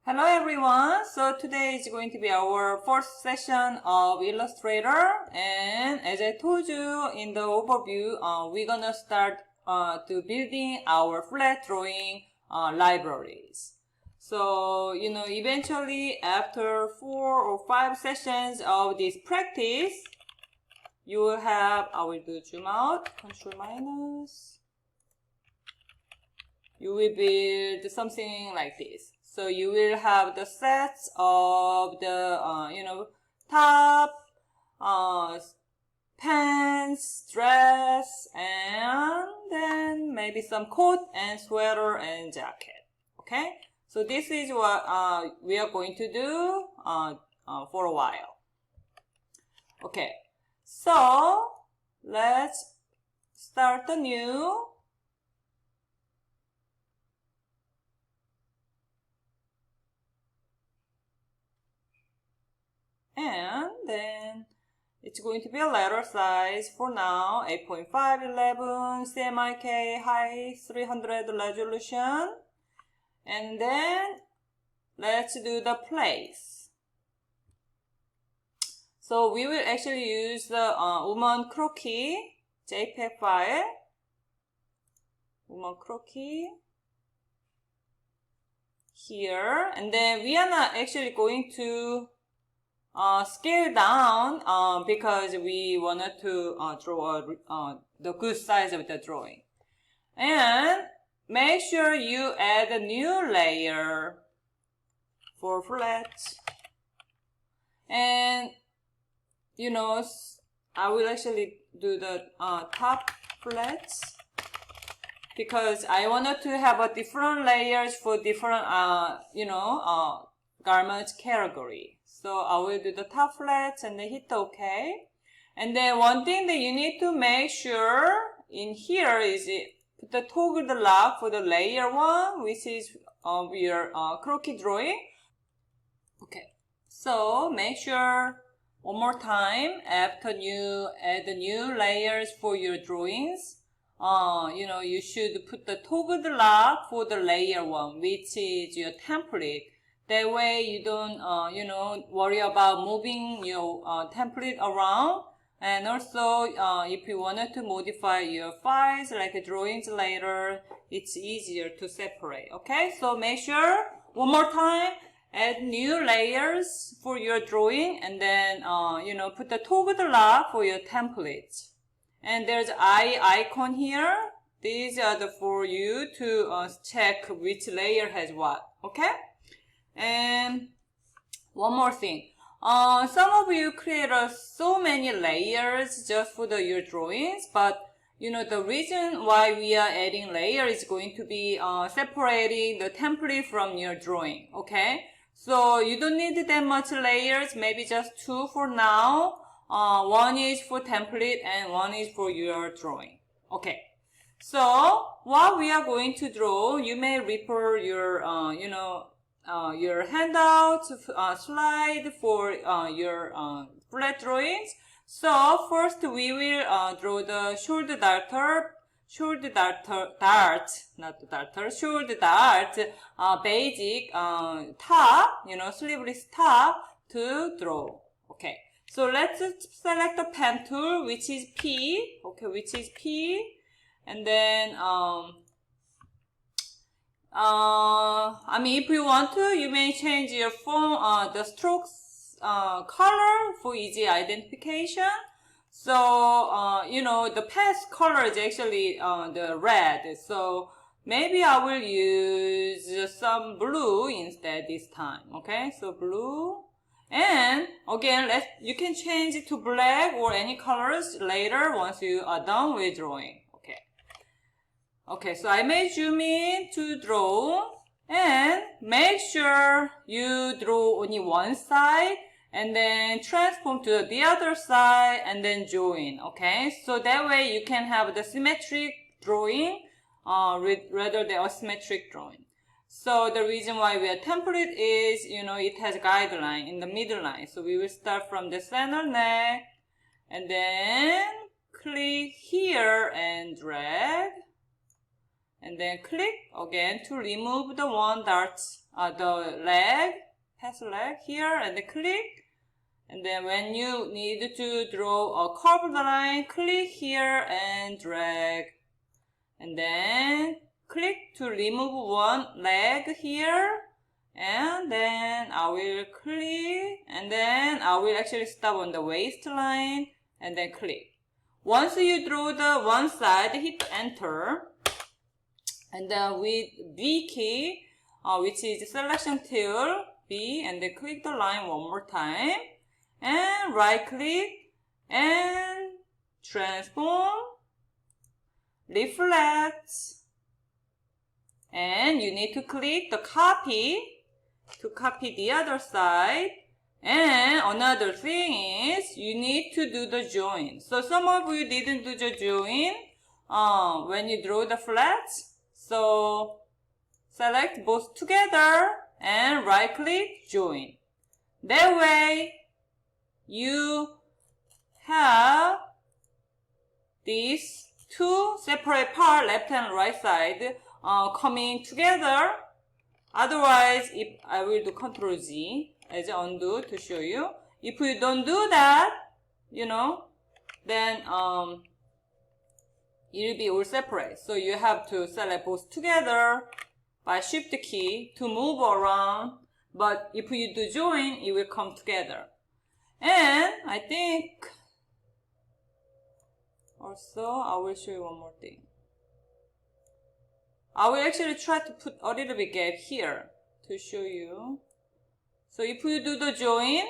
Hello everyone, so today is going to be our first session of Illustrator, and as I told you in the overview, we're gonna start to building our flat drawing libraries. So, eventually after 4 or 5 sessions of this practice, you will have, I will do zoom out, control minus. You will build something like this. So you will have the sets of the, top, pants, dress, and then maybe some coat and sweater and jacket. Okay? So this is what we are going to do for a while. Okay. So let's start anew. And then it's going to be a letter size for now, 8.511 CMYK high 300 resolution. And then let's do the place. So we will actually use the woman croquis JPEG file. Woman croquis here. And then we are not actually going to scale down because we wanted to draw the good size of the drawing. And make sure you add a new layer for flat. And I will actually do the top flats because I wanted to have a different layers for different garment category. So I will do the top flats and then hit OK. And then one thing that you need to make sure in here is put the toggle lock for the layer 1, which is your croquis drawing. Okay. So make sure one more time after you add the new layers for your drawings, you should put the toggle lock for the layer 1, which is your template. That way you don't, worry about moving your template around. And also, if you wanted to modify your files, like drawings later, it's easier to separate, okay? So make sure, one more time, add new layers for your drawing, and then, put the toggle lock for your templates. And there's eye icon here. These are for you to check which layer has what, okay? And one more thing, some of you create so many layers just for your drawings, but the reason why we are adding layers is going to be separating the template from your drawing, okay? So you don't need that much layers, maybe just 2 for now. One is for template and one is for your drawing, okay? So what we are going to draw, you may refer your your handout slide for your flat drawings. So first we will draw the shoulder dart, basic top, sleeveless top to draw. Okay. So let's select the pen tool, which is P. Okay, which is P, and then if you want to, you may change your font, the strokes color for easy identification. So, the past color is actually the red. So maybe I will use some blue instead this time. Okay, so blue. And again, you can change it to black or any colors later once you are done with drawing. Okay, so I may zoom in to draw, and make sure you draw only one side and then transform to the other side and then join, okay? So that way you can have the symmetric drawing rather than asymmetric drawing. So the reason why we have template is, it has a guideline in the middle line. So we will start from the center neck and then click here and drag. And then click again to remove the one dart the leg, pass leg here, and then click. And then when you need to draw a curved line, click here and drag. And then click to remove one leg here. And then I will click. And then I will actually stop on the waistline. And then click. Once you draw the one side, hit enter. And then with V key, which is selection tool, V, and then click the line one more time. And right click and transform, reflect, and you need to click the copy to copy the other side. And another thing is you need to do the join. So some of you didn't do the join when you draw the flats. So select both together and right click join. That way you have these two separate parts, left and right side, coming together. Otherwise, if I will do Ctrl Z as undo to show you. If you don't do that, then it will be all separate. So you have to select both together by Shift key to move around. But if you do join, it will come together. And I think also I will show you one more thing. I will actually try to put a little bit gap here to show you. So if you do the join,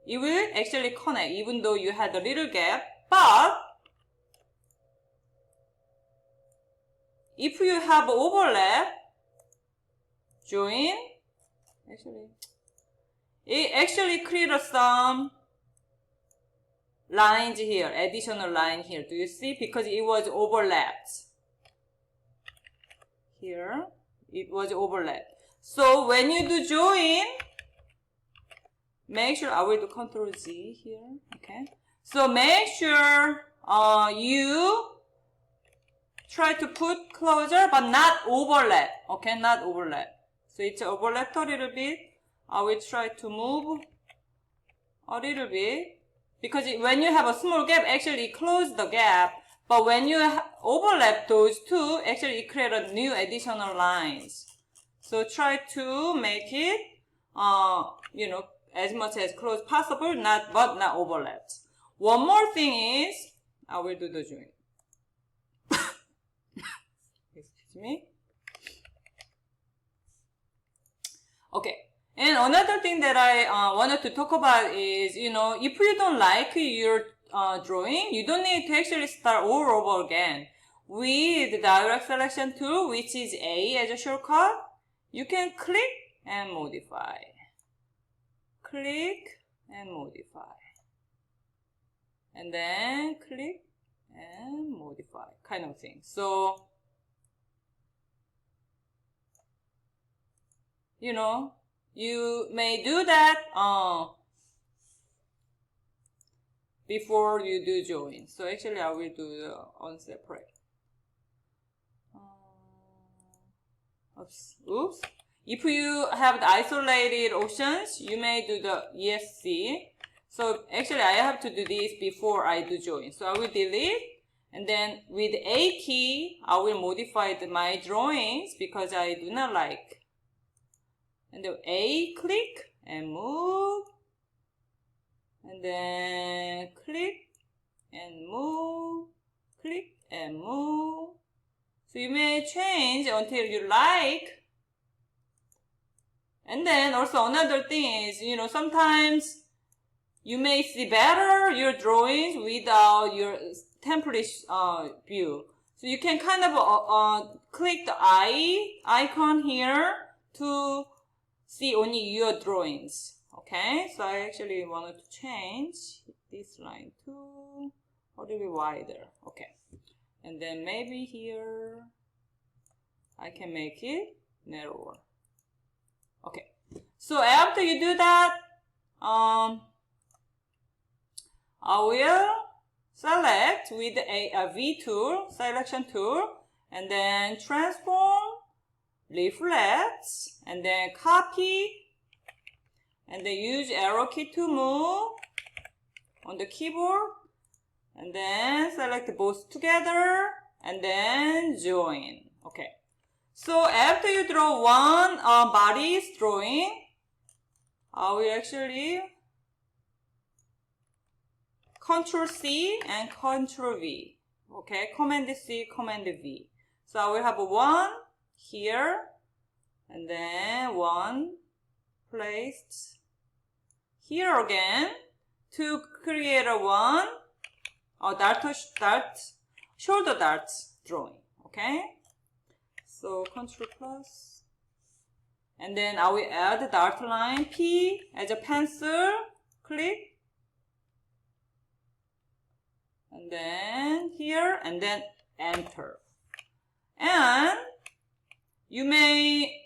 it will actually connect even though you had a little gap. But if you have overlap, join, it actually creates some lines here, additional line here. Do you see? Because it was overlapped. Here, it was overlapped. So when you do join, make sure, I will do Ctrl Z here, okay? So make sure you try to put closer, but not overlap, okay? Not overlap. So it's overlapped a little bit. I will try to move a little bit. Because when you have a small gap, actually close the gap. But when you overlap those two, actually it creates a new additional lines. So try to make it, as much as close possible, but not overlapped. One more thing is, I will do the join. Excuse me. Okay. And another thing that I wanted to talk about is, if you don't like your drawing, you don't need to actually start all over again. With the direct selection tool, which is A as a shortcut, you can click and modify. Click and modify. And then click and modify, kind of thing. So, you may do that before you do join. So actually I will do the unseparate. Oops. If you have the isolated options, you may do the ESC. So actually I have to do this before I do join. So I will delete, and then with A key, I will modify my drawings because I do not like. And then A, click and move. And then click and move. Click and move. So you may change until you like. And then also another thing is, sometimes you may see better your drawings without your template view. So you can kind of click the icon here to see only your drawings. Okay, so I actually wanted to change this line to a little bit wider. Okay, and then maybe here I can make it narrower. Okay, so after you do that, I will select with a V tool, selection tool, and then transform, reflect, and then copy, and then use arrow key to move on the keyboard, and then select both together, and then join. Okay. So after you draw one body's drawing, I will actually Control C and Control V. Okay, Command C, Command V. So I will have one here, and then one placed here again to create a one shoulder dart drawing. Okay, so Control plus, and then I will add the dart line P as a pencil. Click. And then here, and then enter. And you may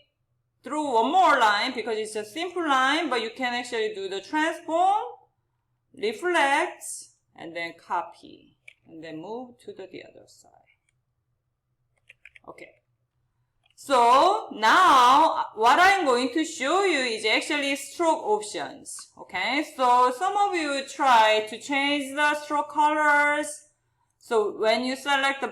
draw one more line because it's a simple line, but you can actually do the transform, reflect, and then copy, and then move to the other side. Okay. So now what I'm going to show you is actually stroke options. Okay, so some of you try to change the stroke colors. So when you select the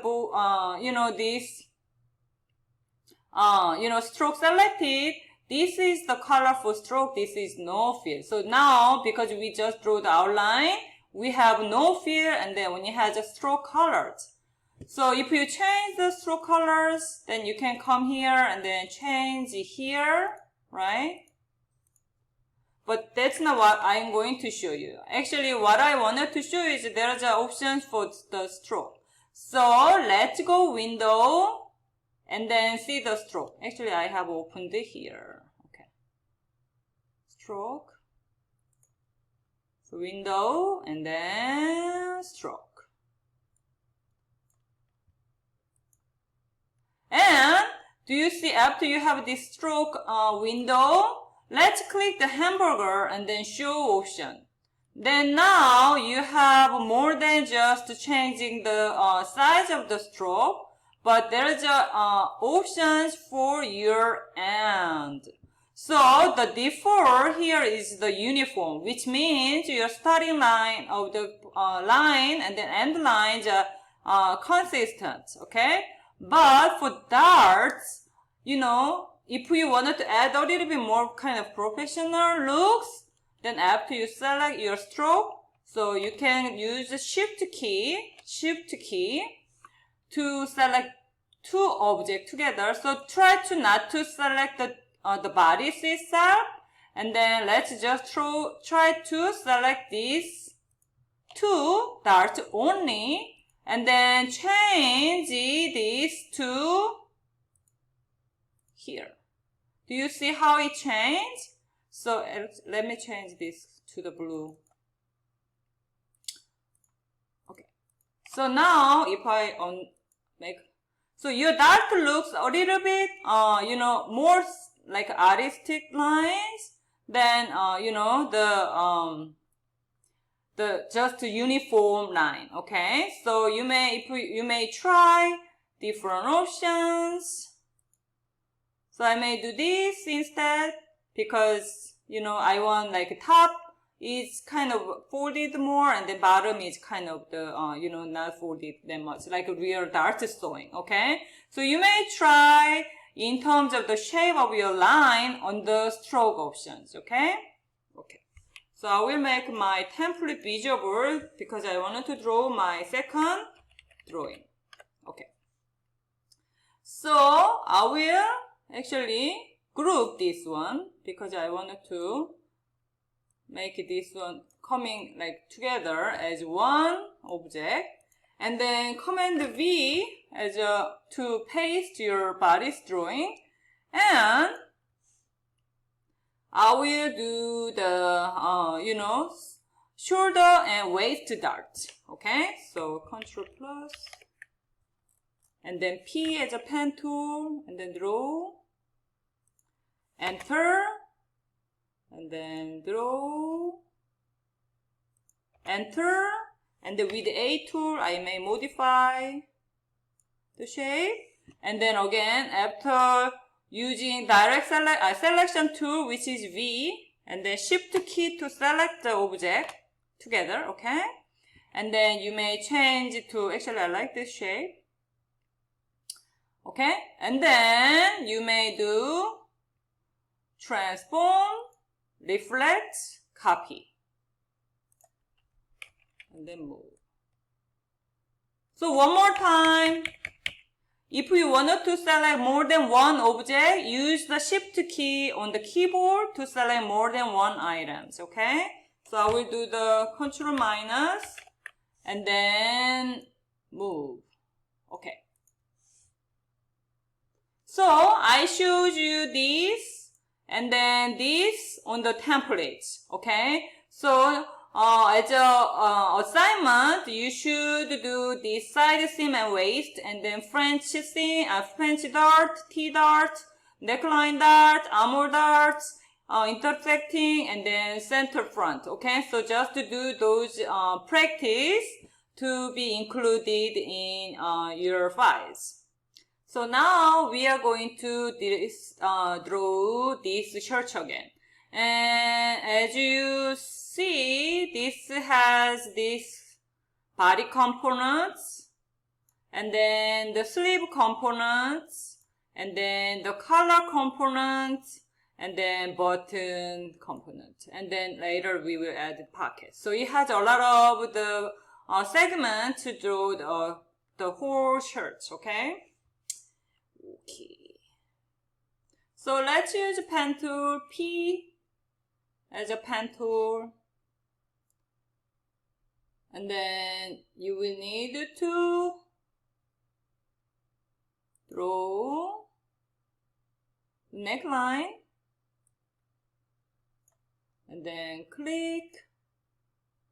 stroke selected, this is the color for stroke, this is no fill. So now because we just drew the outline, we have no fill, and then when you have the stroke colors. So if you change the stroke colors, then you can come here and then change here, right? But that's not what I'm going to show you. Actually, what I wanted to show you is there's an option for the stroke. So let's go window and then see the stroke. Actually, I have opened it here. Okay. Stroke. So window and then stroke. And do you see after you have this stroke window, let's click the hamburger and then show option. Then now you have more than just changing the size of the stroke, but there's options for your end. So the default here is the uniform, which means your starting line of the line and then end lines are consistent, okay? But for darts, if you wanted to add a little bit more kind of professional looks, then after you select your stroke, so you can use the shift key to select two objects together. So try to not to select the bodies itself, and then let's just try to select these two darts only. And then change this to here. Do you see how it changed? So let me change this to the blue. Okay. So now if I so your dart looks a little bit, more like artistic lines than, the just uniform line. Okay, so you may try different options. So I may do this instead because I want like top is kind of folded more, and the bottom is kind of the not folded that much, like a real dart sewing. Okay, so you may try in terms of the shape of your line on the stroke options. Okay. So I will make my template visible because I wanted to draw my second drawing. Okay. So I will actually group this one because I wanted to make this one coming like together as one object. And then Command V as to paste your body's drawing. And I will do the, shoulder and waist dart. Okay, so Control plus, and then P as a pen tool, and then draw, Enter, and then draw, Enter, and then with the A tool, I may modify the shape, and then again, after using direct selection tool, which is V, and then shift key to select the object together, okay? And then you may change it to, actually I like this shape. Okay, and then you may do transform, reflect, copy, and then move. So one more time. If you wanted to select more than one object, use the shift key on the keyboard to select more than one items, okay? So I will do the control minus and then move. Okay. So I showed you this and then this on the templates, okay? So as a assignment, you should do this side seam and waist, and then French seam, French dart, T-dart, neckline dart, armor darts, intersecting, and then center front, okay? So just to do those practice to be included in your files. So now we are going to draw this shirt again. And as you see, this has this body components, and then the sleeve components, and then the collar components, and then button component. And then later we will add the pocket. So it has a lot of the segments to draw the whole shirt, okay? Okay. So let's use pen tool P as a pen tool. And then you will need to draw neckline. And then click.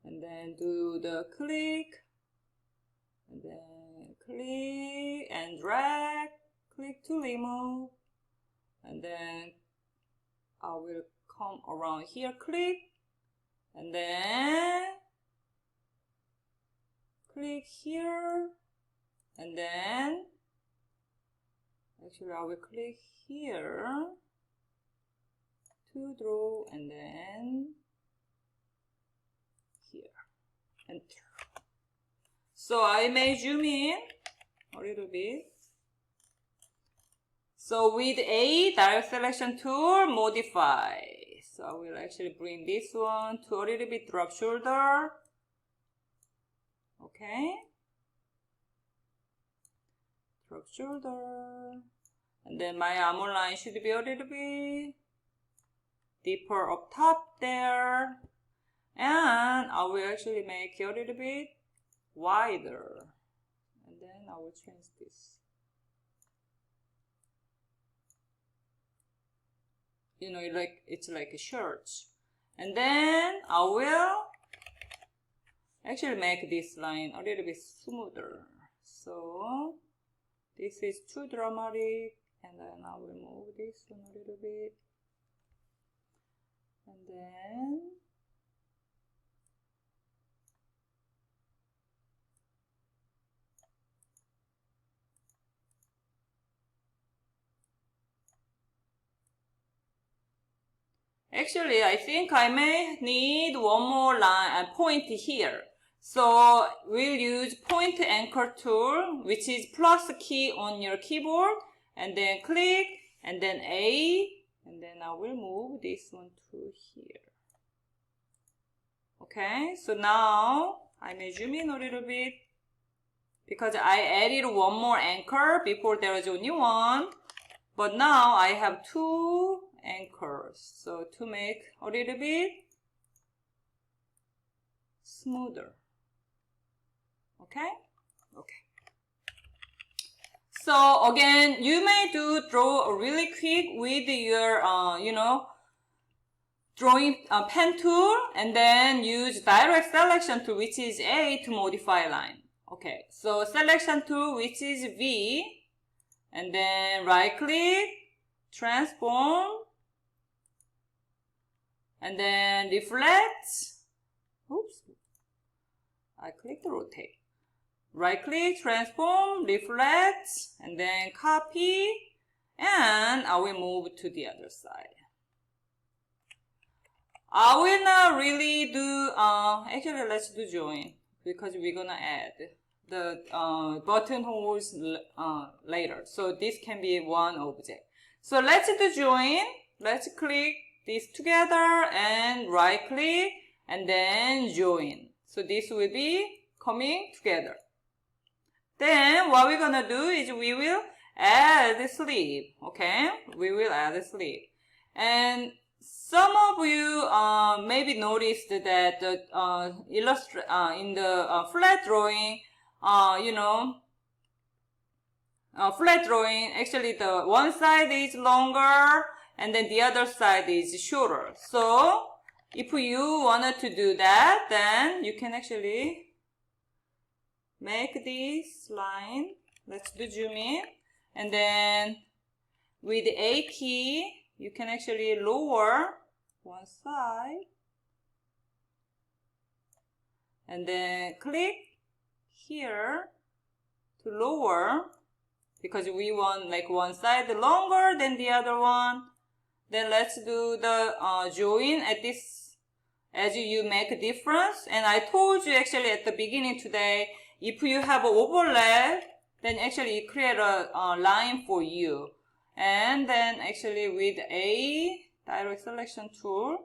And then do the click. And then click and drag. Click to remove, and then I will come around here, click, and then click here, and then actually I will click here to draw, and then here, enter. So I may zoom in a little bit. So with A, direct selection tool, modify. So I will actually bring this one to a little bit drop shoulder. Okay. Drop shoulder. And then my armor line should be a little bit deeper up top there. And I will actually make it a little bit wider. And then I will change this. You know, it's like a shirt. And then I will actually make this line a little bit smoother. So this is too dramatic, and then I will move this one a little bit. And then actually, I think I may need one more line point here. So we'll use point anchor tool, which is plus key on your keyboard, and then click, and then A, and then I will move this one to here. Okay, so now I may zoom in a little bit because I added one more anchor. Before there was only one, but now I have two anchors. So to make a little bit smoother. Okay? Okay. So again, you may draw really quick with your, drawing pen tool, and then use direct selection tool, which is A, to modify line. Okay, so selection tool, which is V, and then right click, transform, and then reflect. Oops, I clicked rotate. Right click, transform, reflect, and then copy, And I will move to the other side. I will not really do, actually let's do join, because we're gonna add the buttonholes later. So this can be one object. So let's do join. Let's click this together and right click and then join. So this will be coming together. Then what we're gonna do is we will add the sleeve. Okay, we will add the sleeve. And some of you maybe noticed that the in the flat drawing, flat drawing, actually the one side is longer and then the other side is shorter. So if you wanted to do that, then you can actually make this line. Let's do zoom in. And then with the A key, you can actually lower one side. And then click here to lower, because we want like one side longer than the other one. Then let's do the join at this as you make a difference. And I told you actually at the beginning today, if you have an overlap, then actually it create a line for you. And then actually with a direct selection tool,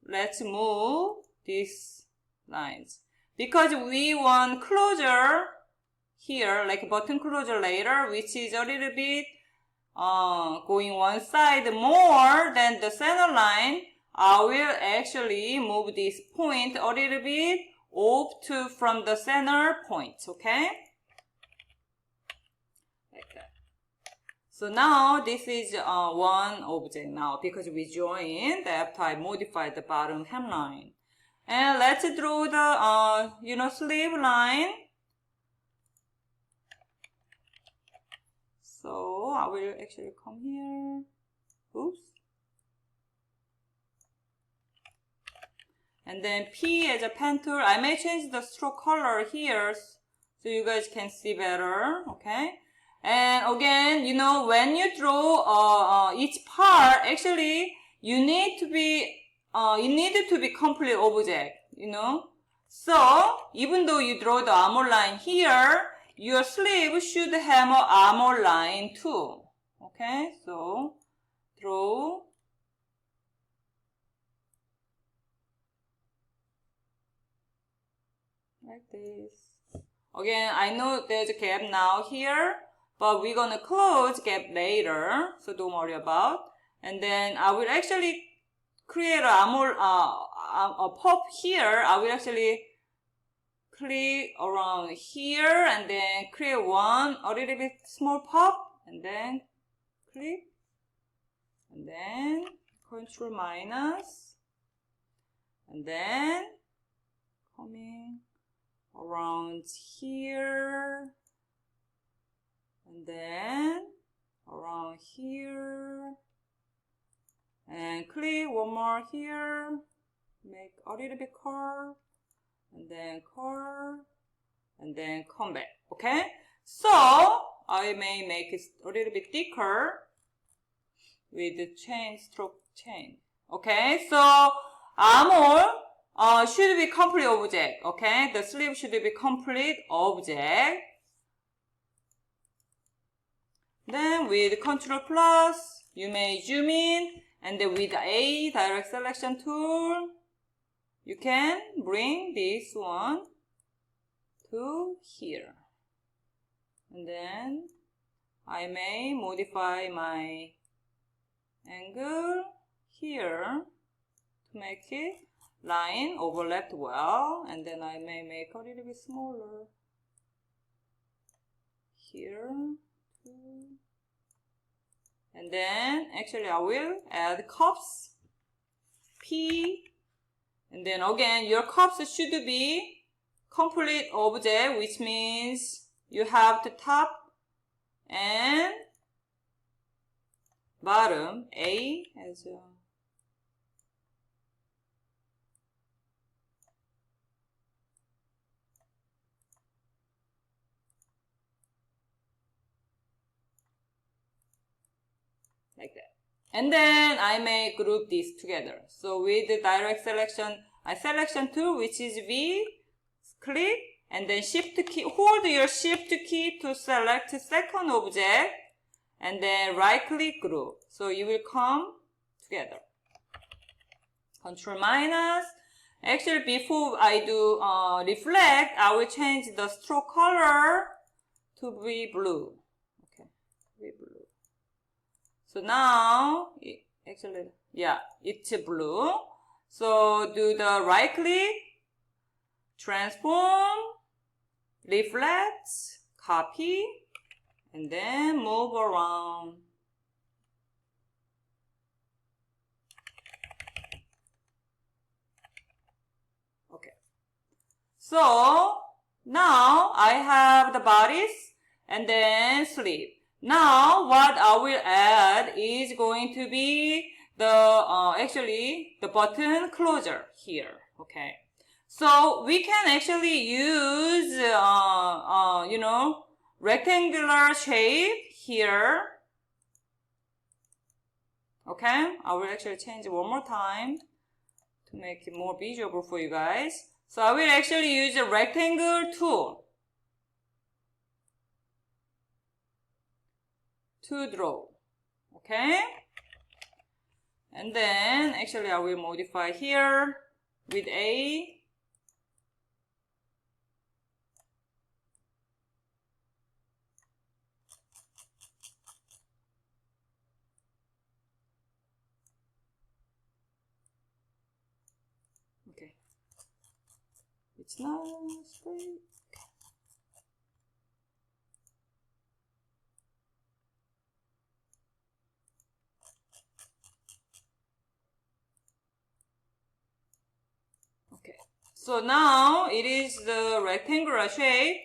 let's move these lines. Because we want closure here, like button closure later, which is a little bit going one side more than the center line, I will actually move this point a little bit off from the center point, okay? Like that. So now this is one object now because we joined after I modified the bottom hemline. And let's draw the sleeve line. So I will actually come here. Oops. And then P as a pen tool. I may change the stroke color here so you guys can see better. Okay. And again, when you draw each part, actually you need to be complete object. So even though you draw the armor line here, your sleeve should have an armor line too. Okay, so draw. Like this. Again, I know there's a gap now here, but we're gonna close gap later, so don't worry about. And then I will actually create a pop here. I will actually click around here and then create a little bit small pop, and then click, and then Control minus, and then coming around here, and then around here, and click one more here, make a little bit curve, and then curve, and then come back. Okay, so I may make it a little bit thicker with the stroke chain. Okay, so armor should be complete object. Okay, the sleeve should be complete object. Then with Control plus, you may zoom in, and then with a direct selection tool, you can bring this one to here. And then I may modify my angle here to make it line overlapped well. And then I may make a little bit smaller here too. And then actually I will add cups P. And then again, your cups should be complete object, which means you have the top and bottom A as a like that. And then I may group these together. So with the direct selection, selection tool, which is V, click, and then shift key, hold your shift key to select second object, and then right click group. So you will come together. Control minus. Actually, before I do reflect, I will change the stroke color to be blue. Okay, be blue. So now, actually, yeah, it's blue. So do the right click, transform, reflect, copy, and then move around. Okay. So now I have the bodies and then sleeve. Now what I will add is going to be the actually the button closure here. Okay. So we can actually use you know, rectangular shape here. Okay, I will actually change it one more time to make it more visual for you guys. So I will actually use a rectangle tool to draw. Okay, and then actually I will modify here with A. Okay, it's not straight. Okay, so now it is the rectangular shape,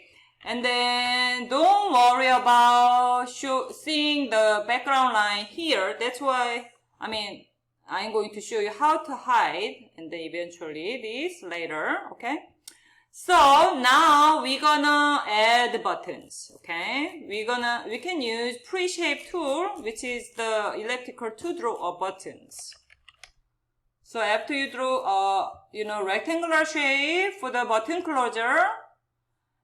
and then don't worry about seeing the background line here. That's why, I mean, I'm going to show you how to hide, and then eventually this later, okay? So now we're gonna add buttons, okay? We can use pre-shape tool, which is the elliptical to draw buttons. So after you draw a, you know, rectangular shape for the button closure,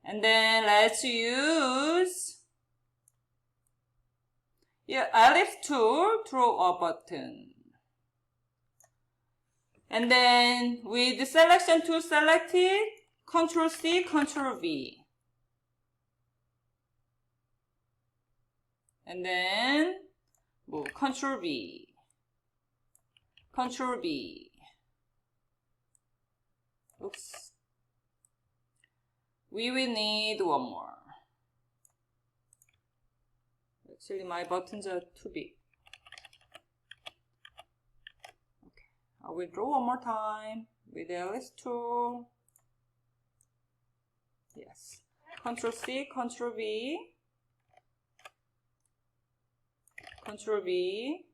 and then let's use ellipse tool, draw a button. And then with the selection tool selected, Control C, Control V. And then move Control V. Control B. Oops. We will need one more. Actually, my buttons are too big. Okay, I will draw one more time with the ellipse tool. Yes. Control C, Control V. Control V.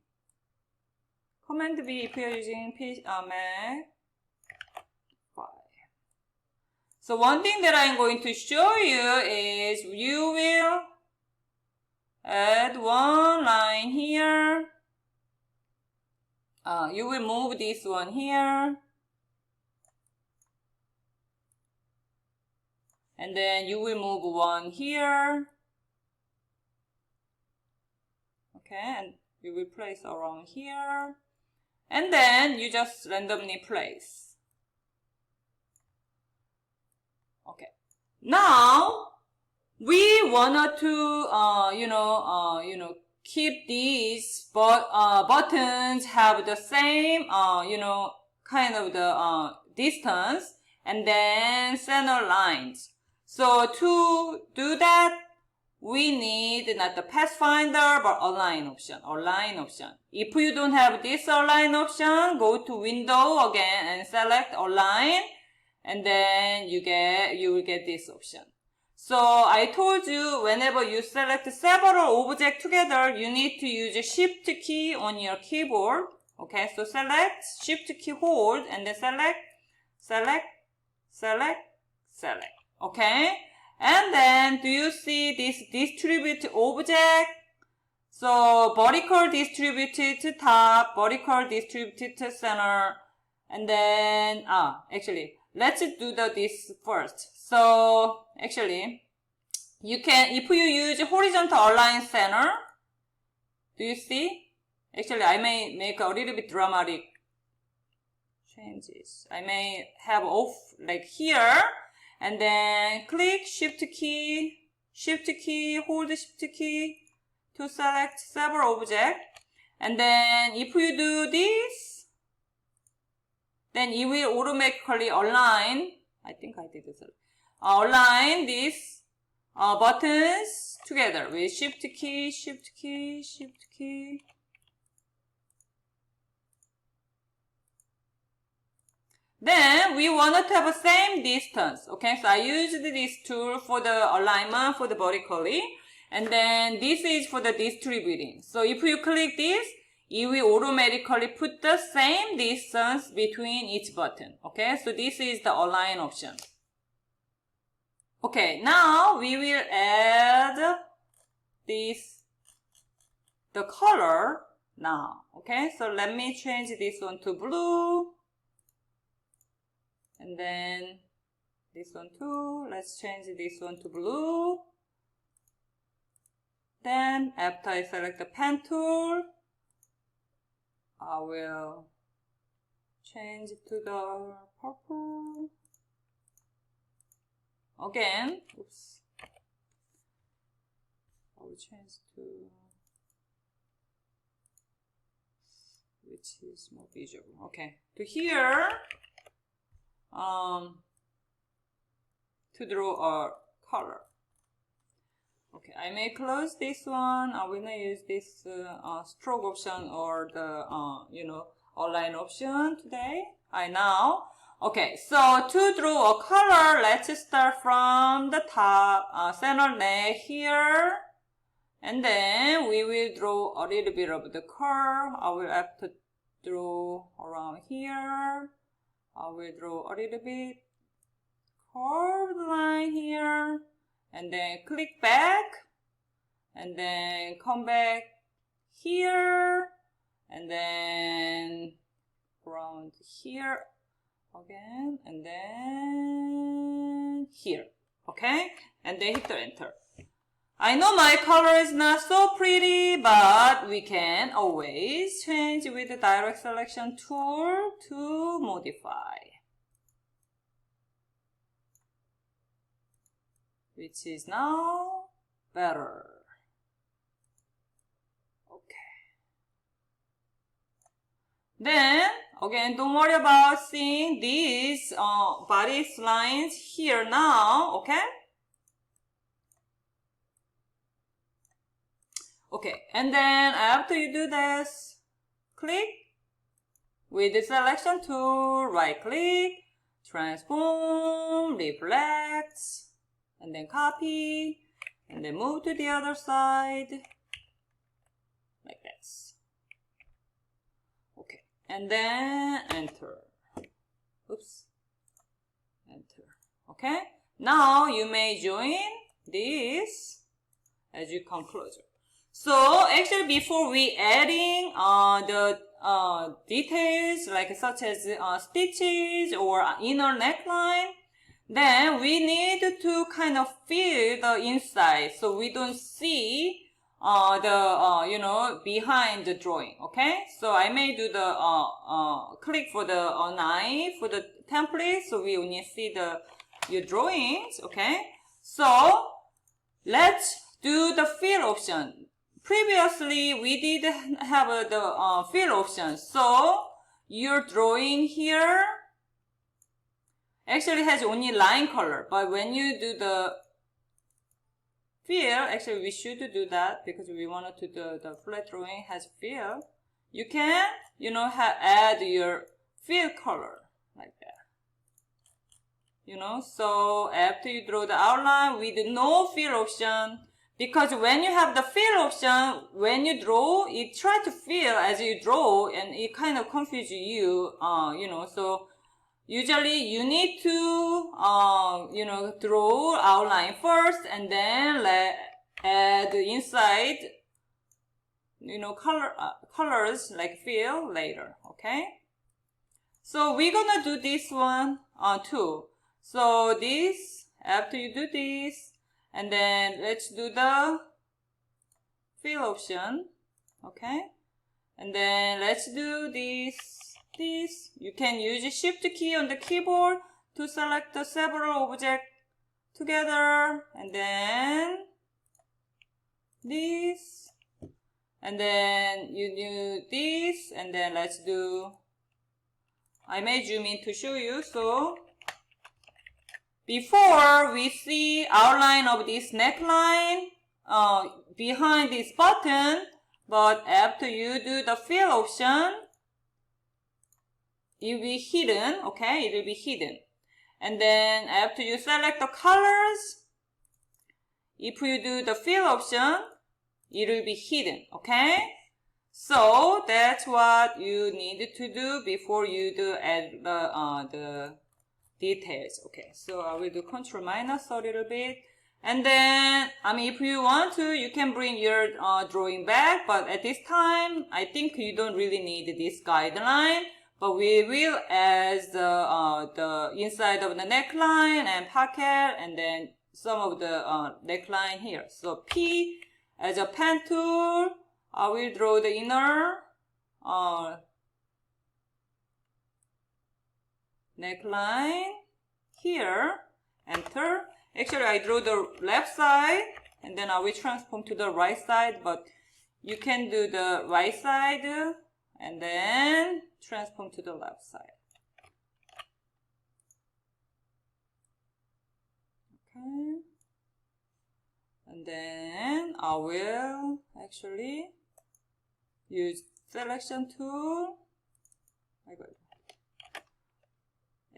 Command V if you're using Mac 5. So one thing that I'm going to show you is you will add one line here. You will move this one here. And then you will move one here. Okay, and you will place around here. And then you just randomly place. Okay. Now we wanted to, keep these buttons have the same, kind of the distance, and then center lines. So to do that, we need not the pathfinder, but align option, or line option. If you don't have this align option, go to window again and select align, and then you will get this option. So I told you whenever you select several objects together, you need to use a shift key on your keyboard. Okay, so select, shift key hold, and then select, select, select, select. Okay, and then do you see this distribute object? So vertical distributed to top, vertical distributed to center, and then, actually, let's do this first. So actually, you can, if you use horizontal align center, do you see? Actually, I may make a little bit dramatic changes. I may have off like here, and then click shift key, hold shift key to select several objects. And then if you do this, then it will automatically align. I think I did this. Align these buttons together with shift key, shift key, shift key. Then we want to have the same distance. Okay, so I used this tool for the alignment for the vertically, and then this is for the distributing. So if you click this, it will automatically put the same distance between each button. Okay, so this is the align option. Okay, now we will add this, the color now. Okay, so let me change this one to blue. And then this one too. Let's change this one to blue. Then after I select the pen tool, I will change it to the purple. Again, oops. I will change to which is more visual. Okay, to here, to draw a color. Okay, I may close this one. I will not use this stroke option or the align option today. Okay, so to draw a color, let's start from the top, center neck here, and then we will draw a little bit of the curve. I will have to draw around here. I will draw a little bit curved line here, and then click back, and then come back here, and then around here again, and then here. Okay, and then hit the enter. I know my color is not so pretty, but we can always change with the direct selection tool to modify, which is now better. Okay. Then, again, don't worry about seeing these body lines here now, okay? Okay, and then after you do this, click with the selection tool, right click, transform, reflect, and then copy, and then move to the other side, like this. Okay, and then enter. Oops, enter. Okay, now you may join this as you come closer. So actually, before we adding the details like such as stitches or inner neckline, then we need to kind of fill the inside so we don't see the behind the drawing. Okay, so I may do the click for the knife for the template, so we only see your drawings. Okay, so let's do the fill option. Previously, we did have the fill option. So your drawing here actually has only line color. But when you do the fill, actually we should do that because we wanted to do the flat drawing has fill. You can, add your fill color like that. So after you draw the outline with no fill option, because when you have the fill option, when you draw, it tries to fill as you draw, and it kind of confuses you, so usually you need to, draw outline first, and then add the inside colors like fill later. Okay. So we're gonna do this one too. So this, after you do this, and then let's do the fill option. Okay. And then let's do this. You can use shift key on the keyboard to select the several objects together, and then this, and then you do this, and then let's do, I may zoom in to show you. So before we see outline of this neckline behind this button, but after you do the fill option, it will be hidden. Okay, it will be hidden. And then after you select the colors, if you do the fill option, it will be hidden. Okay, so that's what you need to do before you do add the details. Okay, so I will do Control minus a little bit. And then, if you want to, you can bring your drawing back, but at this time, I think you don't really need this guideline. But we will add the inside of the neckline and pocket, and then some of the neckline here. So P as a pen tool, I will draw the inner neckline here. Enter. Actually, I drew the left side, and then I will transform to the right side, but you can do the right side, and then transform to the left side. Okay. And then I will actually use selection tool.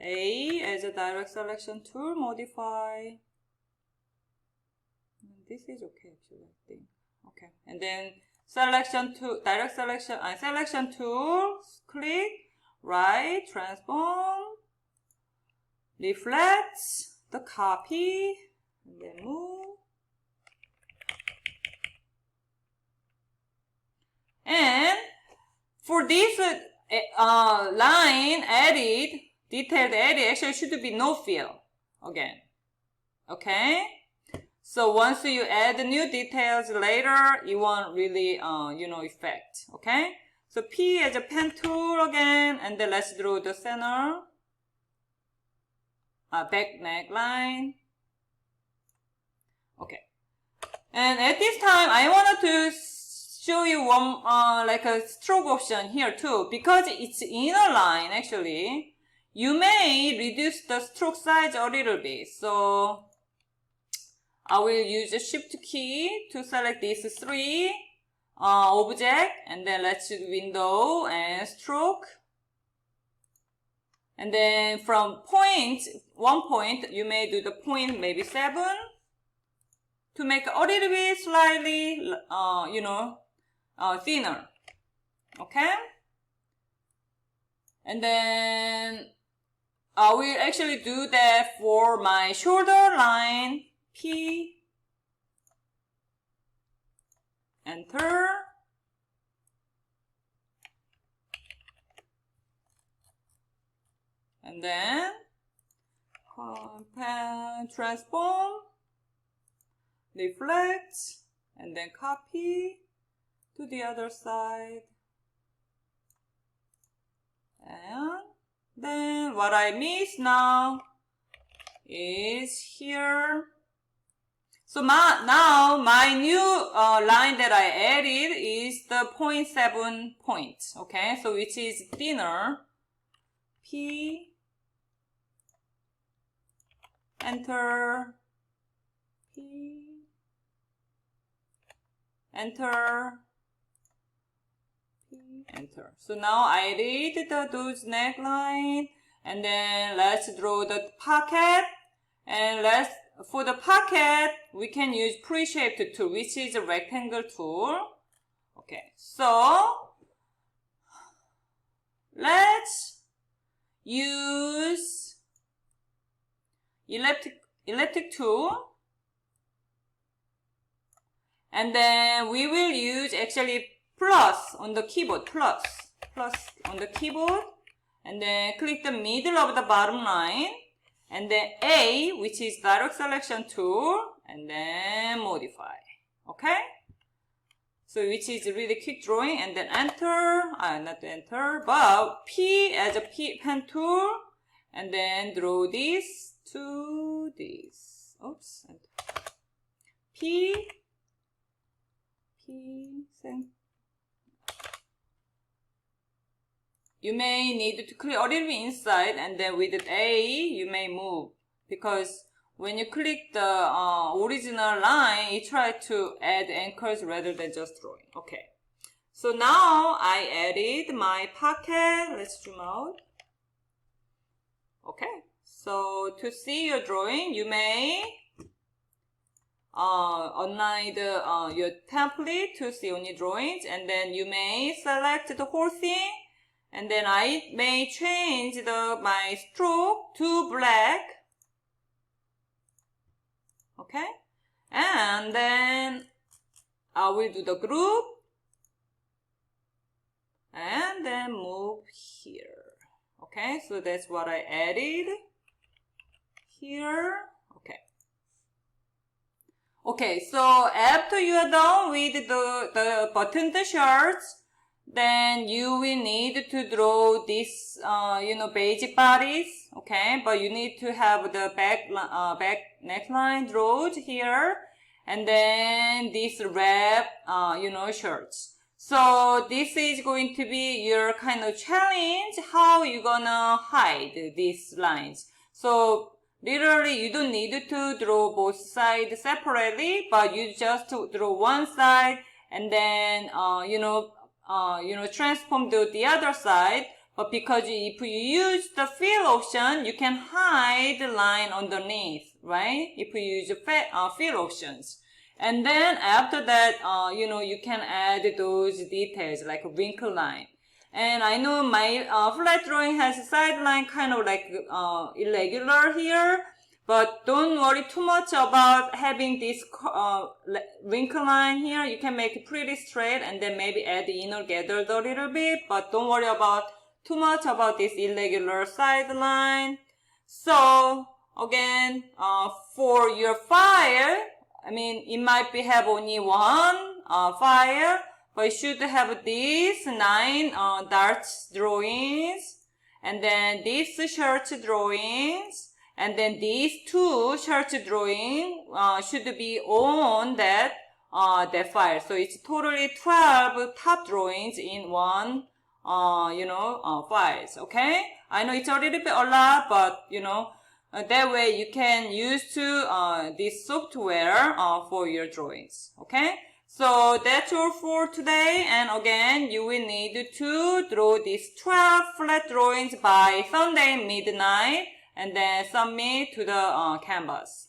A as a direct selection tool, modify. This is okay actually, I think. Okay. And then selection tool, direct selection, selection tool, click, right, transform, reflect, the copy, and then move. And for this line edit, detailed edit, actually should be no fill again. Okay? So once you add new details later, it won't really, effect. Okay? So P as a pen tool again, and then let's draw the center, back neckline. Okay. And at this time, I wanted to show you one, like a stroke option here too, because it's inner line actually. You may reduce the stroke size a little bit. So I will use a shift key to select these three object, and then let's do window and stroke. And then from one point, you may do the point maybe 7 to make a little bit slightly, thinner. Okay? And then I will actually do that for my shoulder line. P, enter, and then transform, reflect, and then copy to the other side. And then what I miss now is here. So now my new line that I added is the 0.7 point. Okay, so which is thinner. P, enter, P, enter, P, enter. So now I did those neckline, and then let's draw the pocket, and for the pocket, we can use pre-shaped tool, which is a rectangle tool. Okay, so let's use elliptic tool, and then we will use actually plus on the keyboard, plus on the keyboard, and then click the middle of the bottom line, and then A, which is direct selection tool, and then modify. Okay? So which is really quick drawing, and then enter, not enter, but P as a pen tool, and then draw this to this. Oops. P, you may need to click a little bit inside, and then with A, you may move. Because when you click the original line, it tries to add anchors rather than just drawing. Okay. So now I added my pocket. Let's zoom out. Okay. So to see your drawing, you may online your template to see only drawings, and then you may select the whole thing, and then I may change my stroke to black. Okay, and then I will do the group and then move here. Okay, so that's what I added here. Okay, so after you are done with the buttoned shirts, then you will need to draw this, basic bodies, okay? But you need to have the back neckline drawn here, and then this wrap, shirts. So this is going to be your kind of challenge, how you gonna hide these lines. So literally, you don't need to draw both sides separately, but you just draw one side and then, transform to the other side. But because if you use the fill option, you can hide the line underneath, right? If you use fill options. And then after that, you can add those details like a wrinkle line. And I know my flat drawing has a sideline kind of like irregular here, but don't worry too much about having this wrinkle line here. You can make it pretty straight and then maybe add the inner gathered a little bit, but don't worry about too much about this irregular sideline. So again, for your file, it might have only one file, but you should have these 9 darts drawings, and then these shirt drawings, and then these 2 shirt drawings should be on that file. So it's totally 12 top drawings in one, files. Okay? I know it's a little bit a lot, but that way you can use this software for your drawings. Okay? So that's all for today, and again, you will need to draw these 12 flat drawings by Sunday midnight, and then submit to the canvas.